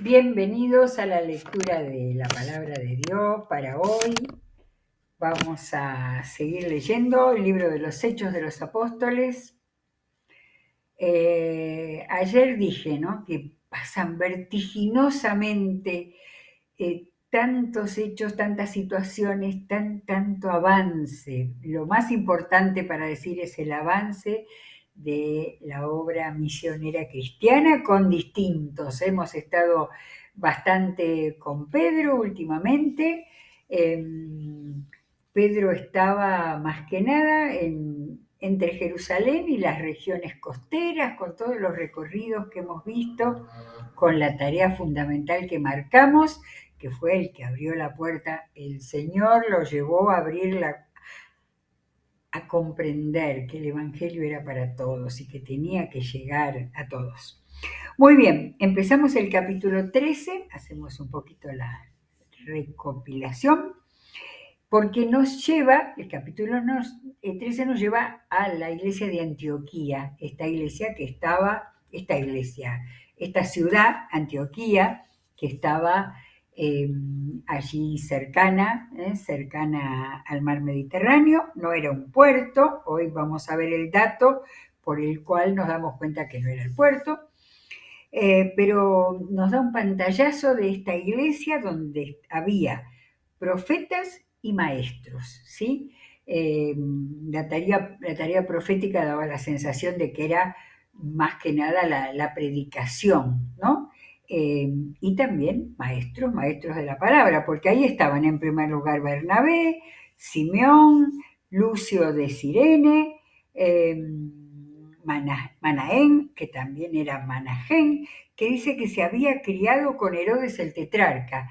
Bienvenidos a la lectura de la palabra de Dios para hoy. Vamos a seguir leyendo el libro de los Hechos de los Apóstoles. Ayer dije, ¿no?, que pasan vertiginosamente tantos hechos, tantas situaciones, tanto avance. Lo más importante para decir es el avance de la obra misionera cristiana con distintos. Hemos estado bastante con Pedro últimamente. Pedro estaba más que nada entre Jerusalén y las regiones costeras, con todos los recorridos que hemos visto, con la tarea fundamental que marcamos, que fue el que abrió la puerta. El Señor lo llevó a abrirla, a comprender que el Evangelio era para todos y que tenía que llegar a todos. Muy bien, empezamos el capítulo 13, hacemos un poquito la recopilación, porque nos lleva, el capítulo 13 nos lleva a la iglesia de Antioquía, esta ciudad, Antioquía, que estaba allí cercana al mar Mediterráneo. No era un puerto. Hoy vamos a ver el dato por el cual nos damos cuenta que no era el puerto, pero nos da un pantallazo de esta iglesia donde había profetas y maestros, ¿sí? La tarea profética daba la sensación de que era más que nada la predicación, ¿no? Y también maestros de la palabra, porque ahí estaban en primer lugar Bernabé, Simeón, Lucio de Cirene, Manaén, que también era Manahén, que dice que se había criado con Herodes el tetrarca.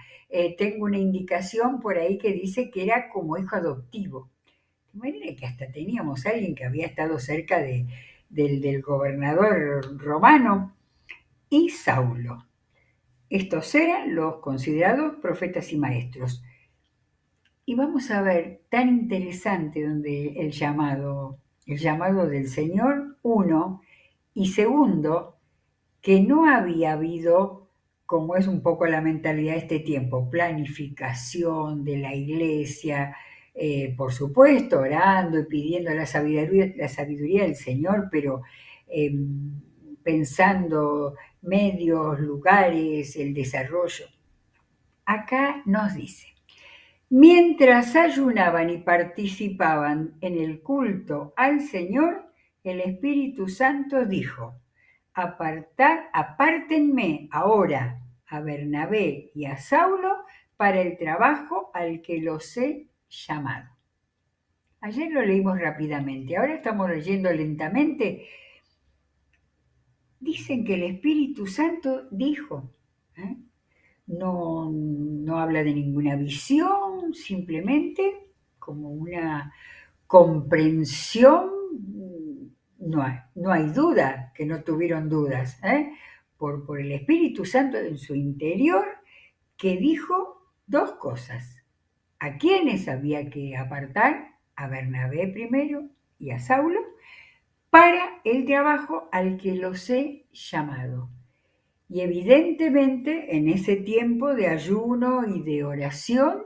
Tengo una indicación por ahí que dice que era como hijo adoptivo. Imagínate que hasta teníamos a alguien que había estado cerca del gobernador romano. Y Saulo. Estos eran los considerados profetas y maestros. Y vamos a ver, tan interesante donde el llamado del Señor, uno, y segundo, que no había habido, como es un poco la mentalidad de este tiempo, planificación de la iglesia, por supuesto, orando y pidiendo la sabiduría del Señor, pero pensando medios, lugares, el desarrollo. Acá nos dice: mientras ayunaban y participaban en el culto al Señor, el Espíritu Santo dijo: apártenme ahora a Bernabé y a Saulo para el trabajo al que los he llamado. Ayer lo leímos rápidamente, ahora estamos leyendo lentamente. Dicen que el Espíritu Santo dijo, ¿eh? No habla de ninguna visión, simplemente como una comprensión. No hay duda que no tuvieron dudas, por el Espíritu Santo en su interior, que dijo dos cosas: a quienes había que apartar, a Bernabé primero y a Saulo, para el trabajo al que los he llamado. Y evidentemente en ese tiempo de ayuno y de oración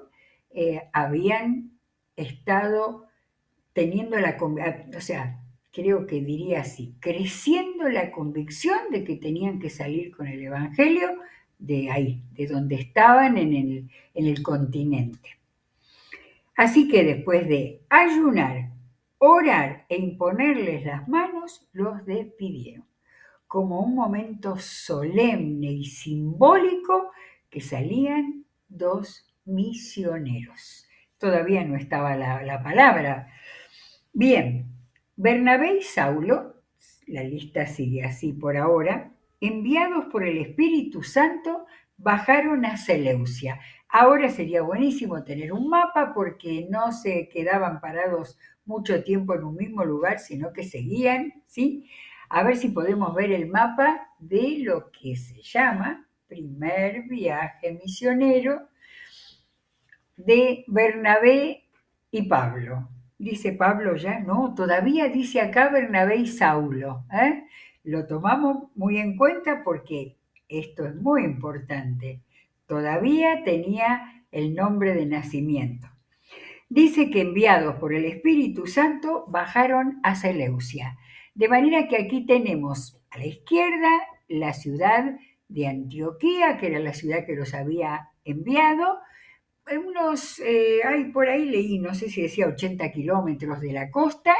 habían estado teniendo creo que diría así, creciendo la convicción de que tenían que salir con el Evangelio de ahí, de donde estaban en el continente. Así que después de ayunar, orar e imponerles las manos, los despidieron, como un momento solemne y simbólico que salían dos misioneros. Todavía no estaba la palabra. Bien, Bernabé y Saulo, la lista sigue así por ahora, enviados por el Espíritu Santo, bajaron a Seleucia. Ahora sería buenísimo tener un mapa porque no se quedaban parados mucho tiempo en un mismo lugar, sino que seguían, ¿sí? A ver si podemos ver el mapa de lo que se llama primer viaje misionero de Bernabé y Pablo. Dice Pablo ya, no, todavía dice acá Bernabé y Saulo. Lo tomamos muy en cuenta porque esto es muy importante, todavía tenía el nombre de nacimiento. Dice que enviados por el Espíritu Santo bajaron a Seleucia. De manera que aquí tenemos a la izquierda la ciudad de Antioquía, que era la ciudad que los había enviado. Hay por ahí leí, no sé si decía 80 kilómetros de la costa,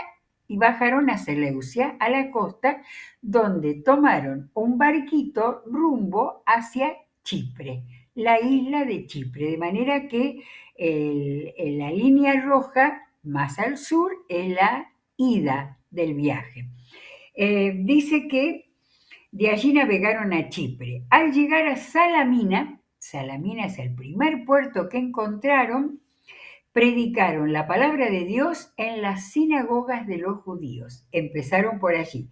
y bajaron a Seleucia, a la costa, donde tomaron un barquito rumbo hacia Chipre, la isla de Chipre, de manera que la línea roja más al sur es la ida del viaje. Dice que de allí navegaron a Chipre. Al llegar a Salamina, Salamina es el primer puerto que encontraron, predicaron la palabra de Dios en las sinagogas de los judíos. Empezaron por allí.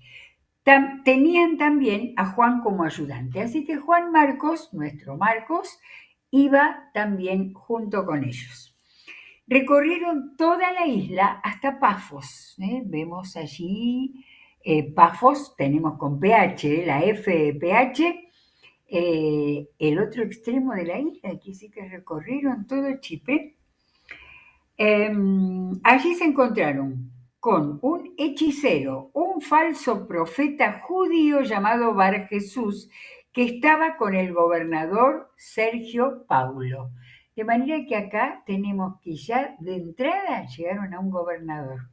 Tenían también a Juan como ayudante, así que Juan Marcos, nuestro Marcos, iba también junto con ellos. Recorrieron toda la isla hasta Pafos. Vemos allí Pafos, tenemos con PH, la FPH, el otro extremo de la isla, aquí sí que recorrieron todo Chipre. Allí se encontraron con un hechicero, un falso profeta judío llamado Bar Jesús, que estaba con el gobernador Sergio Paulo. De manera que acá tenemos que ya de entrada llegaron a un gobernador.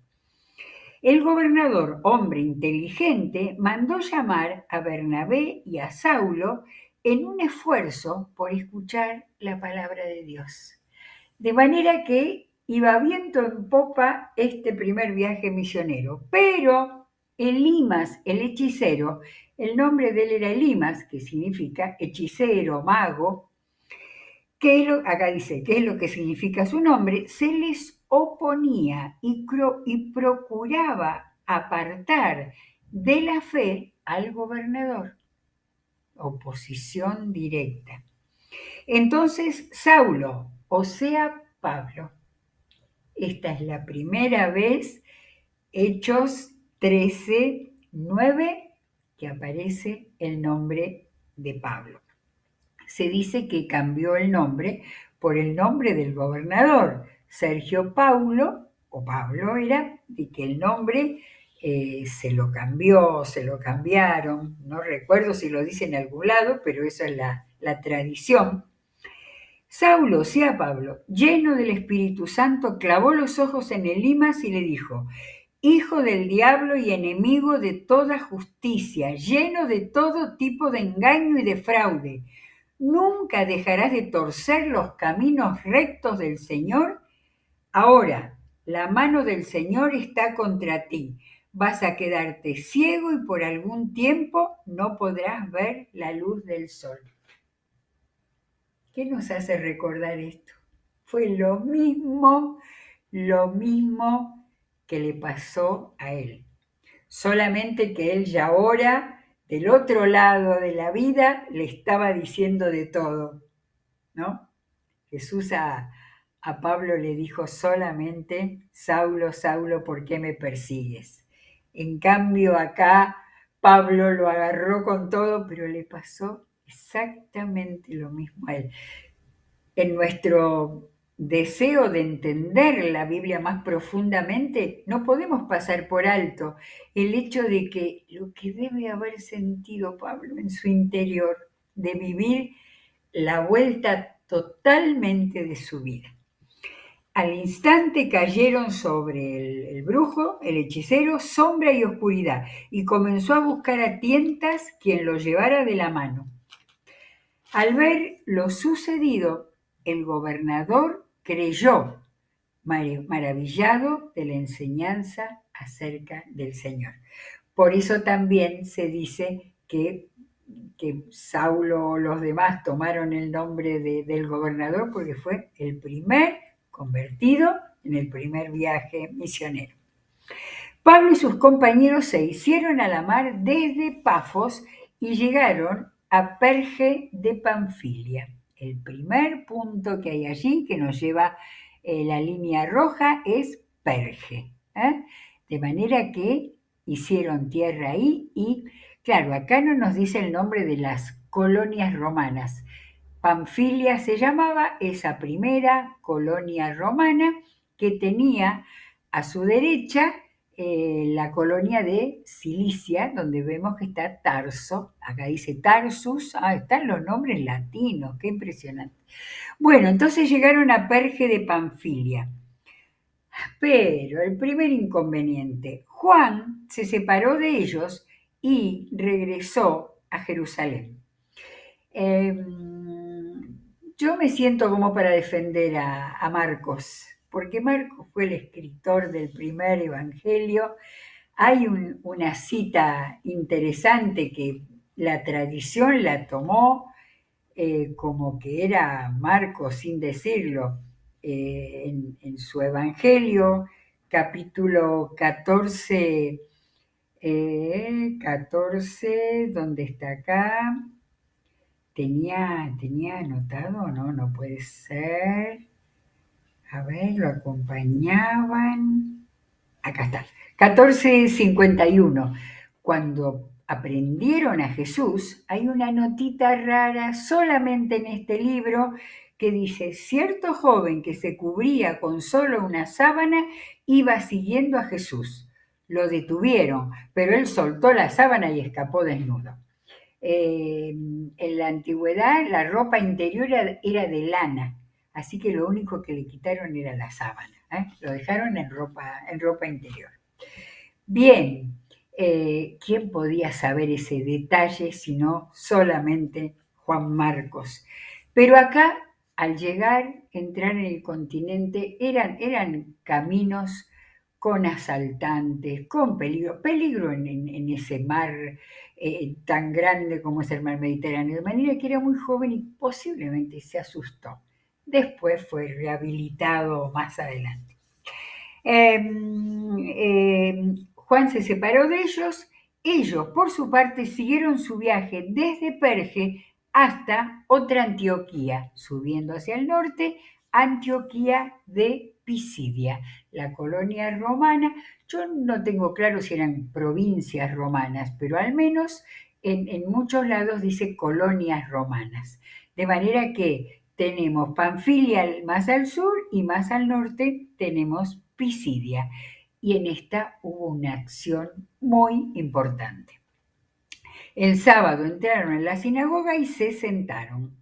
El gobernador, hombre inteligente, mandó llamar a Bernabé y a Saulo en un esfuerzo por escuchar la palabra de Dios. De manera que iba viento en popa este primer viaje misionero. Pero Elimas, el hechicero, el nombre de él era Elimas, que significa hechicero, mago, acá dice, ¿qué es lo que significa su nombre? Se les oponía y procuraba apartar de la fe al gobernador. Oposición directa. Entonces Saulo, o sea, Pablo, esta es la primera vez, Hechos 13:9, que aparece el nombre de Pablo. Se dice que cambió el nombre por el nombre del gobernador, Sergio Paulo, o Pablo era, y que el nombre se lo cambiaron, no recuerdo si lo dice en algún lado, pero esa es la tradición. Saulo, sea Pablo, lleno del Espíritu Santo, clavó los ojos en Elimas y le dijo: Hijo del diablo y enemigo de toda justicia, lleno de todo tipo de engaño y de fraude, ¿nunca dejarás de torcer los caminos rectos del Señor? Ahora, la mano del Señor está contra ti. Vas a quedarte ciego y por algún tiempo no podrás ver la luz del sol. ¿Qué nos hace recordar esto? Fue lo mismo que le pasó a él. Solamente que él ya ahora, del otro lado de la vida, le estaba diciendo de todo, ¿no? Jesús a Pablo le dijo solamente: Saulo, Saulo, ¿por qué me persigues? En cambio acá Pablo lo agarró con todo, pero le pasó exactamente lo mismo a él. En nuestro deseo de entender la Biblia más profundamente, no podemos pasar por alto el hecho de que lo que debe haber sentido Pablo en su interior, de vivir la vuelta totalmente de su vida. Al instante cayeron sobre el brujo, el hechicero, sombra y oscuridad, y comenzó a buscar a tientas quien lo llevara de la mano. Al ver lo sucedido, el gobernador creyó, maravillado de la enseñanza acerca del Señor. Por eso también se dice que Saulo o los demás tomaron el nombre del gobernador, porque fue el primer convertido en el primer viaje misionero. Pablo y sus compañeros se hicieron a la mar desde Pafos y llegaron a Perge de Panfilia. El primer punto que hay allí, que nos lleva la línea roja, es Perge. De manera que hicieron tierra ahí y, claro, acá no nos dice el nombre de las colonias romanas. Panfilia se llamaba esa primera colonia romana que tenía a su derecha la colonia de Cilicia, donde vemos que está Tarso. Acá dice Tarsus. Están los nombres latinos, qué impresionante. Bueno, entonces llegaron a Perge de Panfilia. Pero el primer inconveniente, Juan se separó de ellos y regresó a Jerusalén. Yo me siento como para defender a Marcos, porque Marcos fue el escritor del primer evangelio. Hay una cita interesante que la tradición la tomó como que era Marcos, sin decirlo, en su evangelio, capítulo 14, 14, ¿dónde está acá? ¿Tenía anotado? No puede ser. A ver, lo acompañaban. Acá está. 14:51. Cuando aprendieron a Jesús, hay una notita rara solamente en este libro que dice: cierto joven que se cubría con solo una sábana iba siguiendo a Jesús. Lo detuvieron, pero él soltó la sábana y escapó desnudo. En la antigüedad la ropa interior era de lana, así que lo único que le quitaron era la sábana, lo dejaron en ropa interior. Bien, ¿quién podía saber ese detalle sino solamente Juan Marcos? Pero acá, al entrar en el continente, eran caminos con asaltantes, con peligro en ese mar tan grande como es el mar Mediterráneo, de manera que era muy joven y posiblemente se asustó. Después fue rehabilitado más adelante. Juan se separó de ellos. Ellos, por su parte, siguieron su viaje desde Perge hasta otra Antioquía, subiendo hacia el norte, Antioquía de Pisidia, la colonia romana. Yo no tengo claro si eran provincias romanas, pero al menos en muchos lados dice colonias romanas. De manera que tenemos Panfilia más al sur y más al norte tenemos Pisidia. Y en esta hubo una acción muy importante. El sábado entraron en la sinagoga y se sentaron.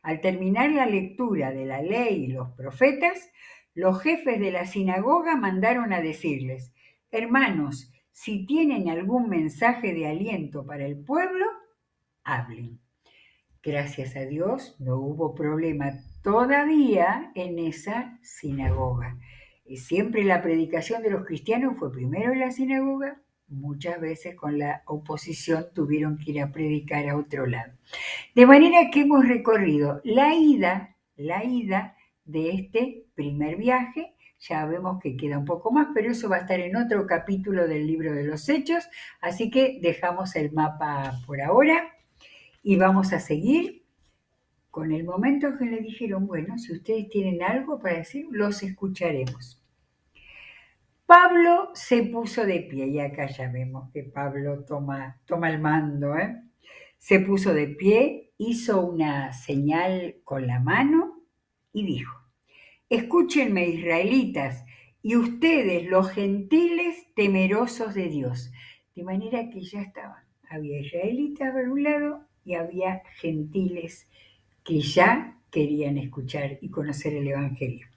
Al terminar la lectura de la ley y los profetas, los jefes de la sinagoga mandaron a decirles: hermanos, si tienen algún mensaje de aliento para el pueblo, hablen. Gracias a Dios no hubo problema todavía en esa sinagoga. Siempre la predicación de los cristianos fue primero en la sinagoga, muchas veces con la oposición tuvieron que ir a predicar a otro lado. De manera que hemos recorrido la ida de este primer viaje. Ya vemos que queda un poco más, pero eso va a estar en otro capítulo del libro de los Hechos, así que dejamos el mapa por ahora. Y vamos a seguir con el momento que le dijeron: bueno, si ustedes tienen algo para decir, los escucharemos. Pablo se puso de pie, y acá ya vemos que Pablo toma el mando. Se puso de pie, hizo una señal con la mano y dijo: escúchenme, israelitas, y ustedes, los gentiles temerosos de Dios. De manera que ya estaban. Había israelitas por un lado y había gentiles que ya querían escuchar y conocer el Evangelio.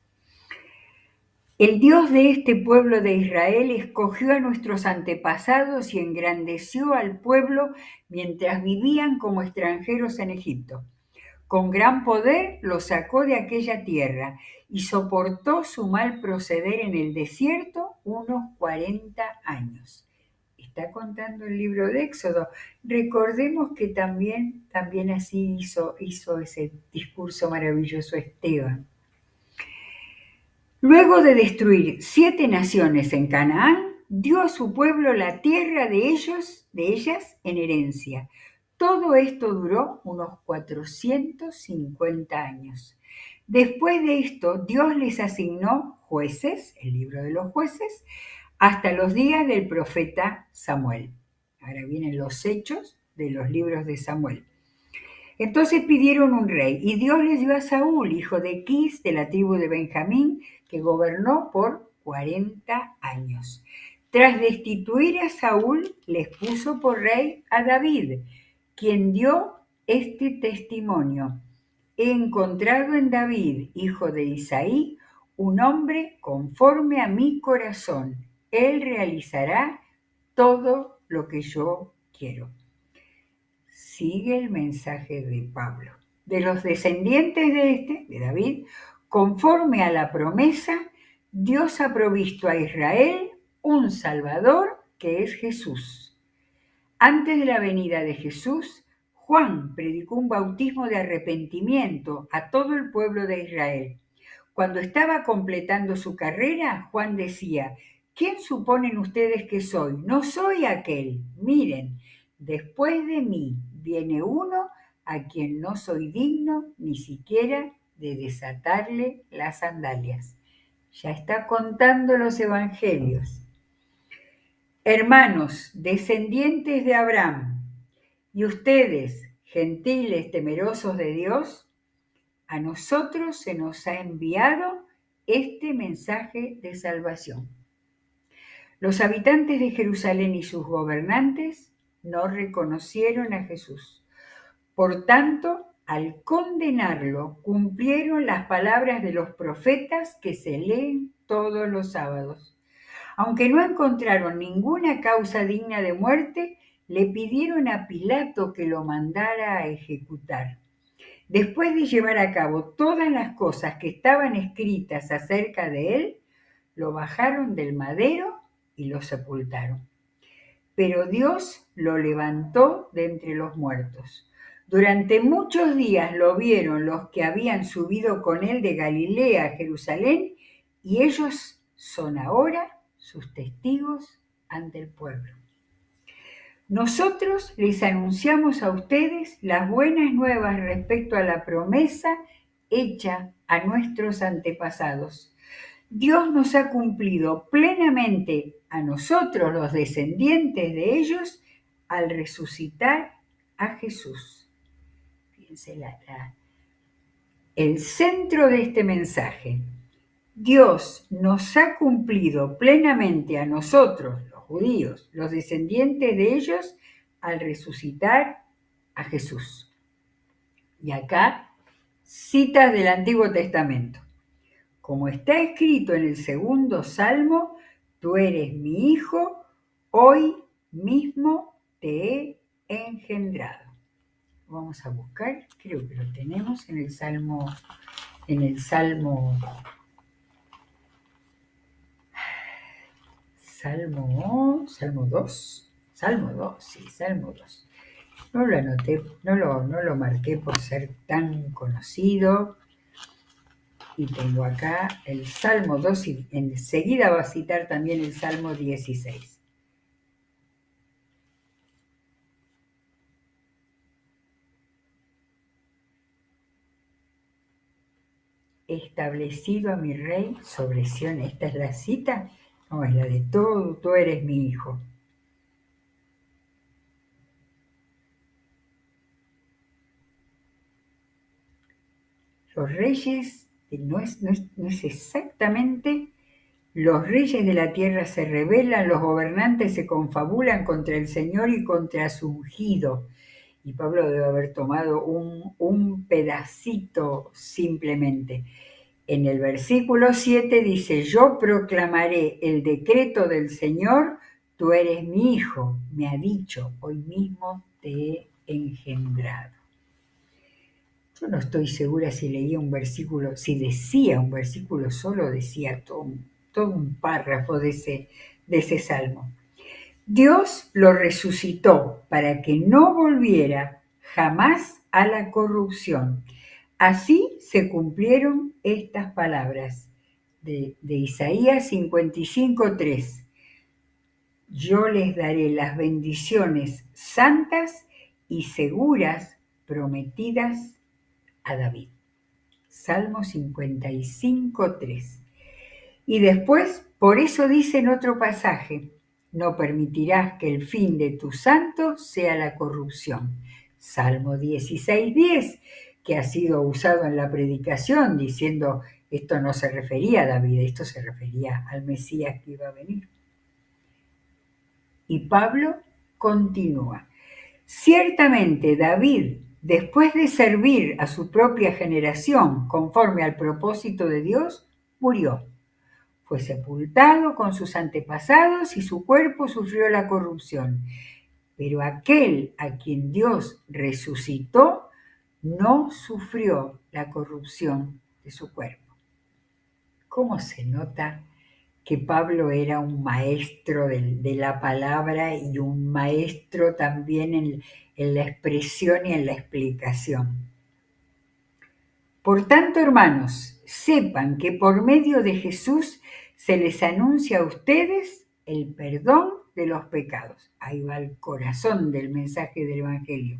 El Dios de este pueblo de Israel escogió a nuestros antepasados y engrandeció al pueblo mientras vivían como extranjeros en Egipto. Con gran poder los sacó de aquella tierra y soportó su mal proceder en el desierto unos 40 años. Está contando el libro de Éxodo. Recordemos que también así hizo ese discurso maravilloso Esteban. Luego de destruir 7 naciones en Canaán, dio a su pueblo la tierra de ellas en herencia. Todo esto duró unos 450 años. Después de esto, Dios les asignó jueces, el libro de los jueces, hasta los días del profeta Samuel. Ahora vienen los hechos de los libros de Samuel. Entonces pidieron un rey y Dios les dio a Saúl, hijo de Quis, de la tribu de Benjamín, que gobernó por 40 años. Tras destituir a Saúl, les puso por rey a David, quien dio este testimonio. He encontrado en David, hijo de Isaí, un hombre conforme a mi corazón. Él realizará todo lo que yo quiero. Sigue el mensaje de Pablo. De los descendientes de David, conforme a la promesa, Dios ha provisto a Israel un Salvador que es Jesús. Antes de la venida de Jesús, Juan predicó un bautismo de arrepentimiento a todo el pueblo de Israel. Cuando estaba completando su carrera, Juan decía: ¿quién suponen ustedes que soy? No soy aquel. Miren, después de mí viene uno a quien no soy digno ni siquiera de desatarle las sandalias. Ya está contando los evangelios. Hermanos, descendientes de Abraham, y ustedes, gentiles temerosos de Dios, a nosotros se nos ha enviado este mensaje de salvación. Los habitantes de Jerusalén y sus gobernantes no reconocieron a Jesús. Por tanto, al condenarlo, cumplieron las palabras de los profetas que se leen todos los sábados. Aunque no encontraron ninguna causa digna de muerte, le pidieron a Pilato que lo mandara a ejecutar. Después de llevar a cabo todas las cosas que estaban escritas acerca de él, lo bajaron del madero y lo sepultaron. Pero Dios lo levantó de entre los muertos. Durante muchos días lo vieron los que habían subido con él de Galilea a Jerusalén, y ellos son ahora sus testigos ante el pueblo. Nosotros les anunciamos a ustedes las buenas nuevas respecto a la promesa hecha a nuestros antepasados. Dios nos ha cumplido plenamente a nosotros, los descendientes de ellos, al resucitar a Jesús. Fíjense el centro de este mensaje. Dios nos ha cumplido plenamente a nosotros, los judíos, los descendientes de ellos, al resucitar a Jesús. Y acá, citas del Antiguo Testamento. Como está escrito en el segundo Salmo, tú eres mi hijo, hoy mismo te he engendrado. Vamos a buscar, creo que lo tenemos en el Salmo 2. Salmo 2, sí, Salmo 2. No lo anoté, no lo marqué por ser tan conocido. Y tengo acá el Salmo 2 y enseguida va a citar también el Salmo 16. He establecido a mi rey sobre Sión. ¿Esta es la cita? No, es la de tú eres mi hijo. Los reyes, no es exactamente, los reyes de la tierra se rebelan, los gobernantes se confabulan contra el Señor y contra su ungido. Y Pablo debe haber tomado un pedacito simplemente. En el versículo 7 dice: yo proclamaré el decreto del Señor, tú eres mi hijo, me ha dicho, hoy mismo te he engendrado. Yo no estoy segura si leía un versículo, si decía un versículo solo, decía todo un párrafo de ese salmo. Dios lo resucitó para que no volviera jamás a la corrupción. Así se cumplieron estas palabras de Isaías 55:3. Yo les daré las bendiciones santas y seguras prometidas a David. Salmo 55:3. Y después, por eso dice en otro pasaje: no permitirás que el fin de tu santo sea la corrupción. Salmo 16:10, que ha sido usado en la predicación diciendo esto no se refería a David, esto se refería al Mesías que iba a venir. Y Pablo continúa. Ciertamente David, después de servir a su propia generación conforme al propósito de Dios, murió. Fue sepultado con sus antepasados y su cuerpo sufrió la corrupción. Pero aquel a quien Dios resucitó no sufrió la corrupción de su cuerpo. ¿Cómo se nota que Pablo era un maestro de la palabra y un maestro también en la expresión y en la explicación? Por tanto, hermanos, sepan que por medio de Jesús se les anuncia a ustedes el perdón de los pecados. Ahí va el corazón del mensaje del Evangelio.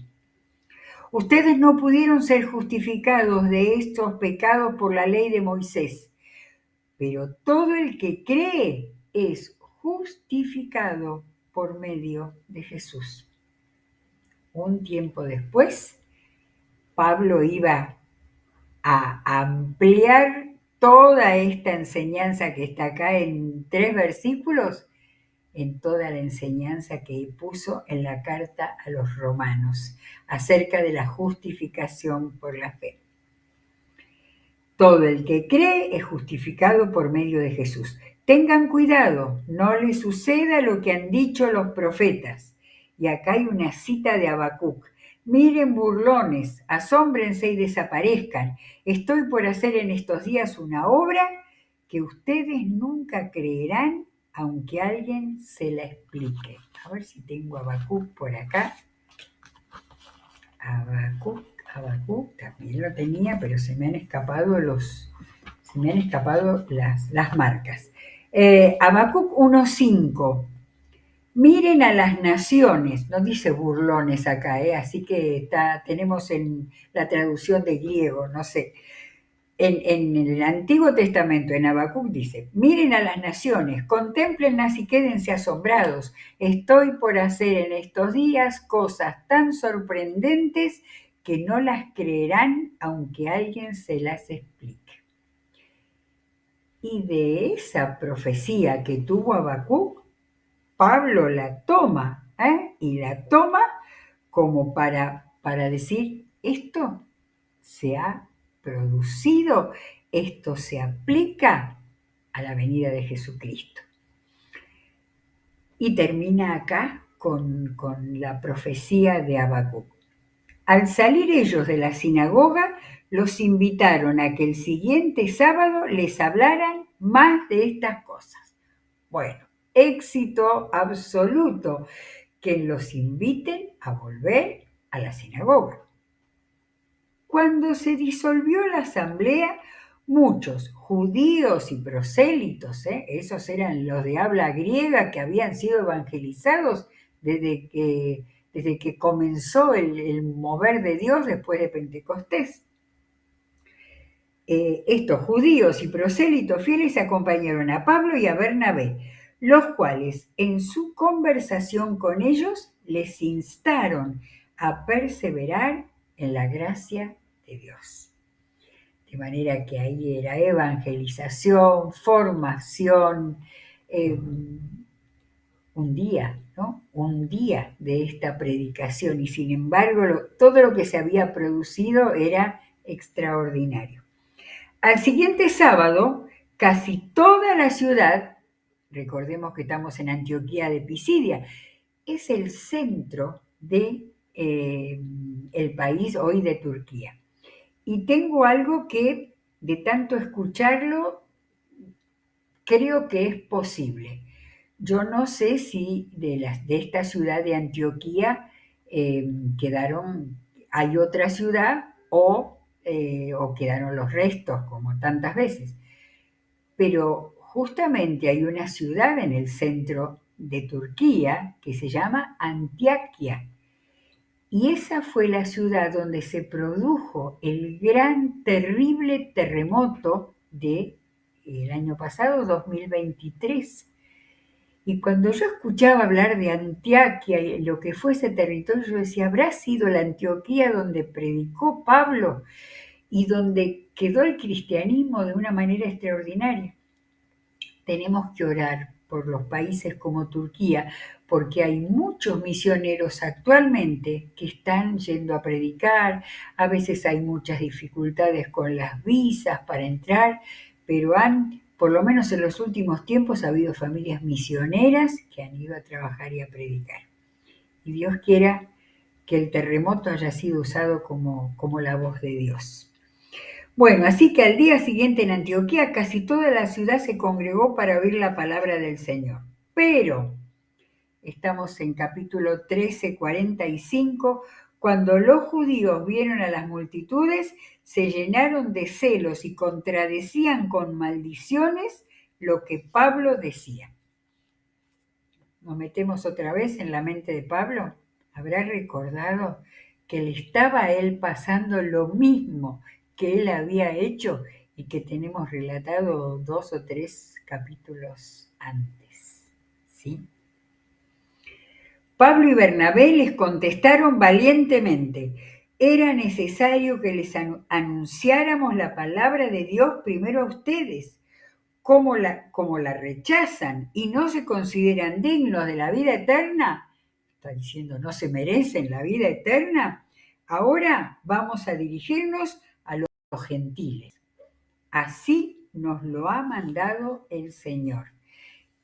Ustedes no pudieron ser justificados de estos pecados por la ley de Moisés, pero todo el que cree es justificado por medio de Jesús. Un tiempo después, Pablo iba a ampliar toda esta enseñanza que está acá en 3 versículos, en toda la enseñanza que puso en la carta a los romanos acerca de la justificación por la fe. Todo el que cree es justificado por medio de Jesús. Tengan cuidado, no les suceda lo que han dicho los profetas. Y acá hay una cita de Habacuc. Miren, burlones, asómbrense y desaparezcan. Estoy por hacer en estos días una obra que ustedes nunca creerán, aunque alguien se la explique. A ver si tengo Habacuc por acá. Habacuc también lo tenía, pero se me han escapado las marcas. Habacuc 1:5. Miren a las naciones, no dice burlones acá, así que tenemos en la traducción de griego, no sé. En el Antiguo Testamento, en Habacuc dice, miren a las naciones, contémplenlas y quédense asombrados. Estoy por hacer en estos días cosas tan sorprendentes que no las creerán aunque alguien se las explique. Y de esa profecía que tuvo Habacuc, Pablo la toma, y la toma como para decir, esto se ha producido, esto se aplica a la venida de Jesucristo. Y termina acá con la profecía de Habacuc. Al salir ellos de la sinagoga, los invitaron a que el siguiente sábado les hablaran más de estas cosas. Bueno, éxito absoluto, que los inviten a volver a la sinagoga. Cuando se disolvió la asamblea, muchos judíos y prosélitos, esos eran los de habla griega que habían sido evangelizados desde que comenzó el mover de Dios después de Pentecostés. Estos judíos y prosélitos fieles acompañaron a Pablo y a Bernabé, los cuales en su conversación con ellos les instaron a perseverar en la gracia de Dios. De manera que ahí era evangelización, formación, un día, ¿no? Un día de esta predicación, y sin embargo todo lo que se había producido era extraordinario. Al siguiente sábado, casi toda la ciudad, recordemos que estamos en Antioquía de Pisidia, es el centro de el país hoy de Turquía. Y tengo algo que, de tanto escucharlo, creo que es posible. Yo no sé si de esta ciudad de Antioquía hay otra ciudad o quedaron los restos, como tantas veces. Pero justamente hay una ciudad en el centro de Turquía que se llama Antiaquia. Y esa fue la ciudad donde se produjo el gran, terrible terremoto del año pasado, 2023. Y cuando yo escuchaba hablar de Antioquía y lo que fue ese territorio, yo decía, ¿habrá sido la Antioquía donde predicó Pablo y donde quedó el cristianismo de una manera extraordinaria? Tenemos que orar por los países como Turquía, porque hay muchos misioneros actualmente que están yendo a predicar, a veces hay muchas dificultades con las visas para entrar, pero por lo menos en los últimos tiempos, ha habido familias misioneras que han ido a trabajar y a predicar. Y Dios quiera que el terremoto haya sido usado como la voz de Dios. Bueno, así que al día siguiente en Antioquía casi toda la ciudad se congregó para oír la palabra del Señor. Pero estamos en capítulo 13, 45, cuando los judíos vieron a las multitudes, se llenaron de celos y contradecían con maldiciones lo que Pablo decía. Nos metemos otra vez en la mente de Pablo. ¿Habrá recordado que le estaba a él pasando lo mismo que él había hecho y que tenemos relatado 2 o 3 capítulos antes? ¿Sí? Pablo y Bernabé les contestaron valientemente. Era necesario que les anunciáramos la palabra de Dios primero a ustedes. Como la rechazan y no se consideran dignos de la vida eterna, está diciendo no se merecen la vida eterna, ahora vamos a dirigirnos a los gentiles. Así nos lo ha mandado el Señor.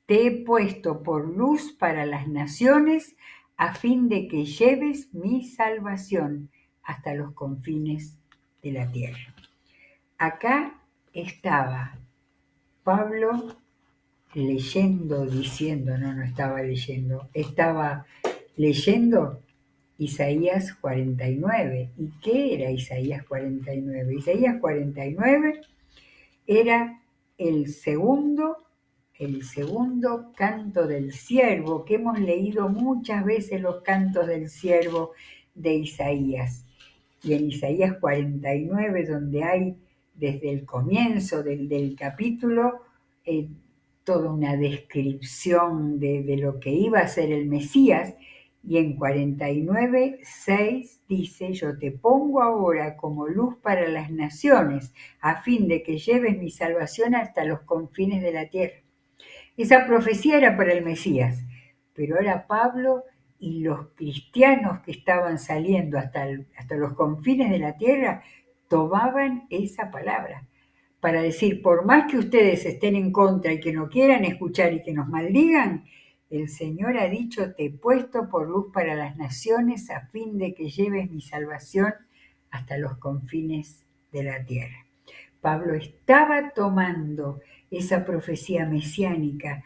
Te he puesto por luz para las naciones a fin de que lleves mi salvación hasta los confines de la tierra. Acá estaba Pablo estaba leyendo Isaías 49. ¿Y qué era Isaías 49? Isaías 49 era el segundo canto del siervo, que hemos leído muchas veces los cantos del siervo de Isaías. Y en Isaías 49, donde hay desde el comienzo del capítulo, toda una descripción de lo que iba a ser el Mesías, y en 49, 6 dice, yo te pongo ahora como luz para las naciones, a fin de que lleves mi salvación hasta los confines de la tierra. Esa profecía era para el Mesías, pero ahora Pablo y los cristianos que estaban saliendo hasta los confines de la tierra tomaban esa palabra para decir, por más que ustedes estén en contra y que no quieran escuchar y que nos maldigan, el Señor ha dicho, te he puesto por luz para las naciones a fin de que lleves mi salvación hasta los confines de la tierra. Pablo estaba tomando esa profecía mesiánica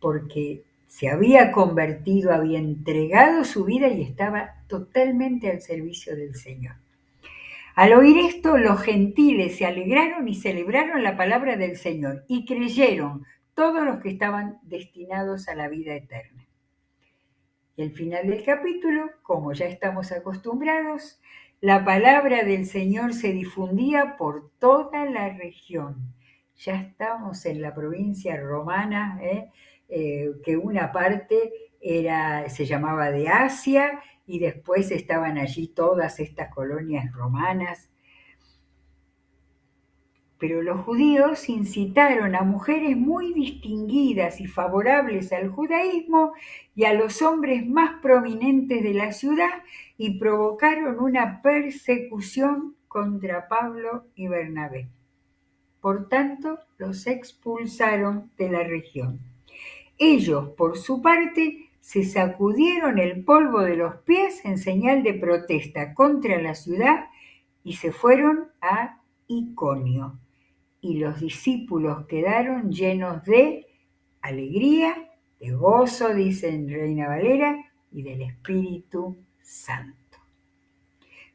porque se había convertido, había entregado su vida y estaba totalmente al servicio del Señor. Al oír esto, los gentiles se alegraron y celebraron la palabra del Señor y creyeron todos los que estaban destinados a la vida eterna. Y al final del capítulo, como ya estamos acostumbrados, la palabra del Señor se difundía por toda la región. Ya estamos en la provincia romana, que una parte se llamaba de Asia y después estaban allí todas estas colonias romanas. Pero los judíos incitaron a mujeres muy distinguidas y favorables al judaísmo y a los hombres más prominentes de la ciudad y provocaron una persecución contra Pablo y Bernabé. Por tanto, los expulsaron de la región. Ellos, por su parte, se sacudieron el polvo de los pies en señal de protesta contra la ciudad y se fueron a Iconio. Y los discípulos quedaron llenos de alegría, de gozo, dice en Reina Valera, y del Espíritu Santo.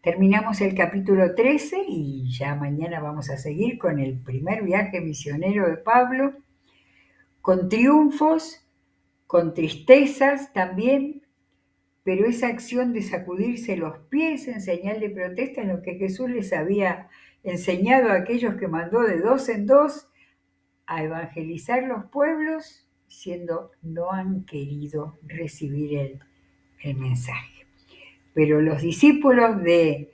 Terminamos el capítulo 13 y ya mañana vamos a seguir con el primer viaje misionero de Pablo, con triunfos, con tristezas también, pero esa acción de sacudirse los pies en señal de protesta es lo que Jesús les había enseñado a aquellos que mandó de 2 en 2 a evangelizar los pueblos diciendo no han querido recibir el mensaje. Pero los discípulos de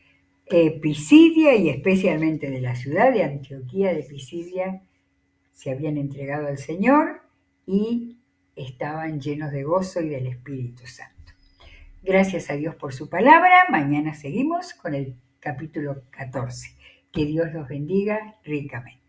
Pisidia y especialmente de la ciudad de Antioquía de Pisidia se habían entregado al Señor y estaban llenos de gozo y del Espíritu Santo. Gracias a Dios por su palabra. Mañana seguimos con el capítulo 14. Que Dios los bendiga ricamente.